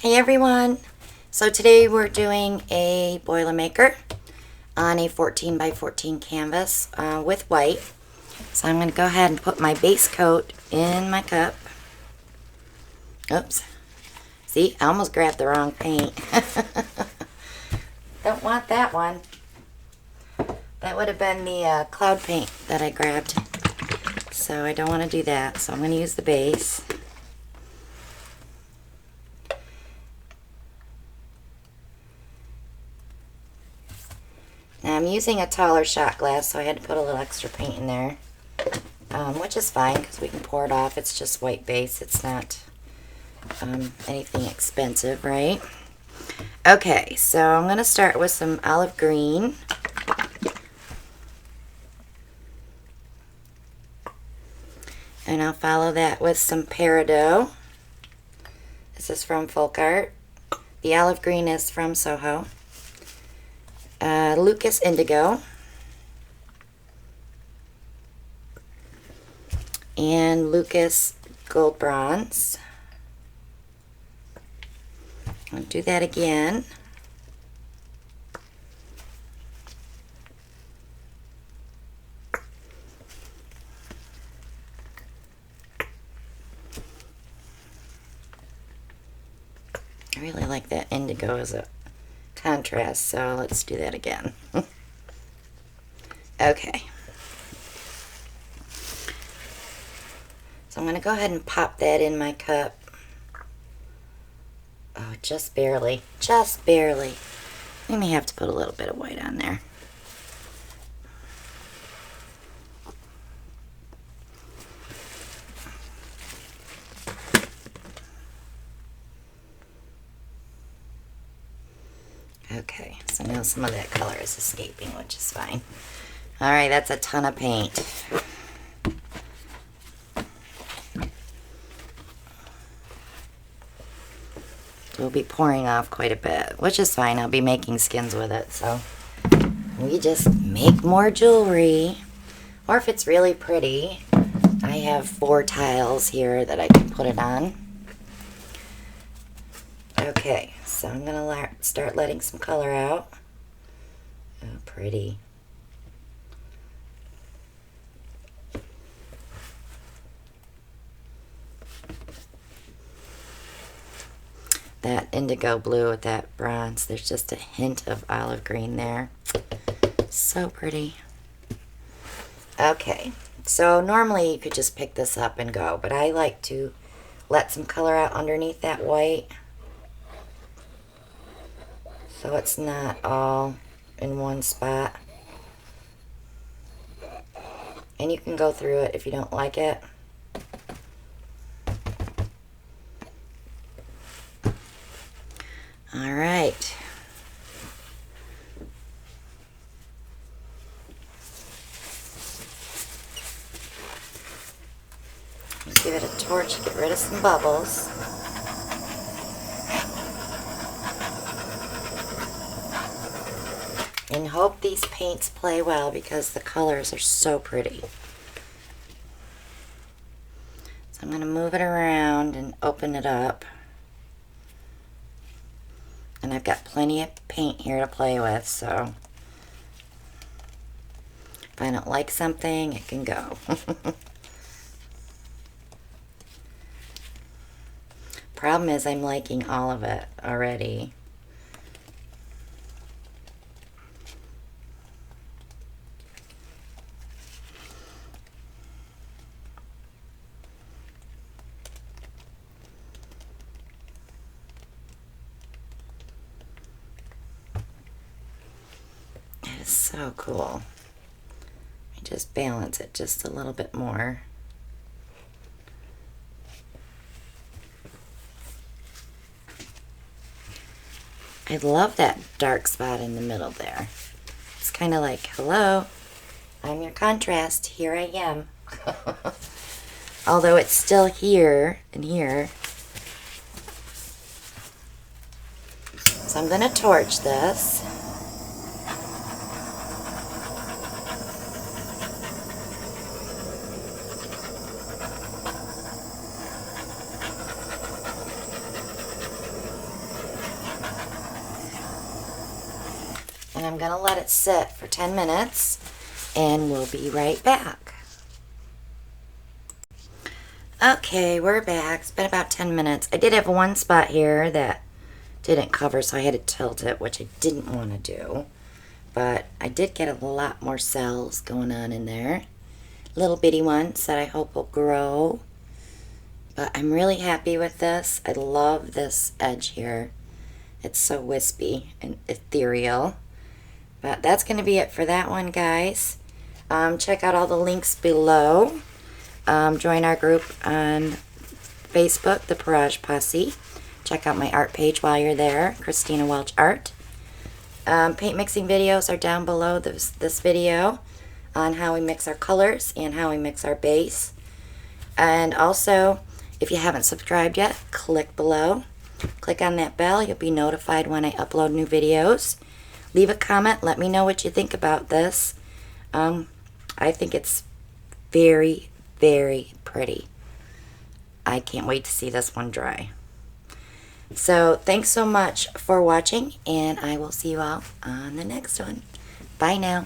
Hey everyone! So today we're doing a boilermaker on a 14 by 14 canvas with white. So I'm going to go ahead and put my base coat in my cup. Oops. See, I almost grabbed the wrong paint. Don't want that one. That would have been the cloud paint that I grabbed. So I don't want to do that. So I'm going to use the base. Now I'm using a taller shot glass, so I had to put a little extra paint in there, which is fine because we can pour it off. It's just white base. It's not anything expensive, right? Okay, so I'm going to start with some olive green. And I'll follow that with some peridot. This is from Folk Art. The olive green is from Soho. Lucas Indigo, and Lucas Gold Bronze. I'll do that again. I really like that indigo as a contrast, so let's do that again. Okay. So I'm going to go ahead and pop that in my cup. Oh, just barely. Just barely. We may have to put a little bit of white on there. Okay, so now some of that color is escaping, which is fine. Alright, that's a ton of paint. We'll be pouring off quite a bit, which is fine. I'll be making skins with it, so we just make more jewelry. Or if it's really pretty, I have 4 tiles here that I can put it on. Okay, so I'm going to start letting some color out. Oh, pretty. That indigo blue with that bronze, there's just a hint of olive green there. So pretty. Okay, so normally you could just pick this up and go, but I like to let some color out underneath that white, so it's not all in one spot. And you can go through it if you don't like it. All right. Let's give it a torch, get rid of some bubbles. And hope these paints play well because the colors are so pretty. So I'm going to move it around and open it up. And I've got plenty of paint here to play with, so if I don't like something, it can go. Problem is I'm liking all of it already. It is so cool. I just balance it just a little bit more. I love that dark spot in the middle there. It's kind of like, hello, I'm your contrast, here I am. Although it's still here and here. So I'm going to torch this. I'm going to let it sit for 10 minutes, and we'll be right back. Okay, we're back. It's been about 10 minutes. I did have one spot here that didn't cover, so I had to tilt it, which I didn't want to do. But I did get a lot more cells going on in there. Little bitty ones that I hope will grow. But I'm really happy with this. I love this edge here. It's so wispy and ethereal. But that's going to be it for that one, guys. Check out all the links below. Join our group on Facebook, the Parage Posse. Check out my art page while you're there, Christina Welch Art. Paint mixing videos are down below this video on how we mix our colors and how we mix our base. And also, if you haven't subscribed yet, click below. Click on that bell. You'll be notified when I upload new videos. Leave a comment. Let me know what you think about this. I think it's very, very pretty. I can't wait to see this one dry. So thanks so much for watching, and I will see you all on the next one. Bye now.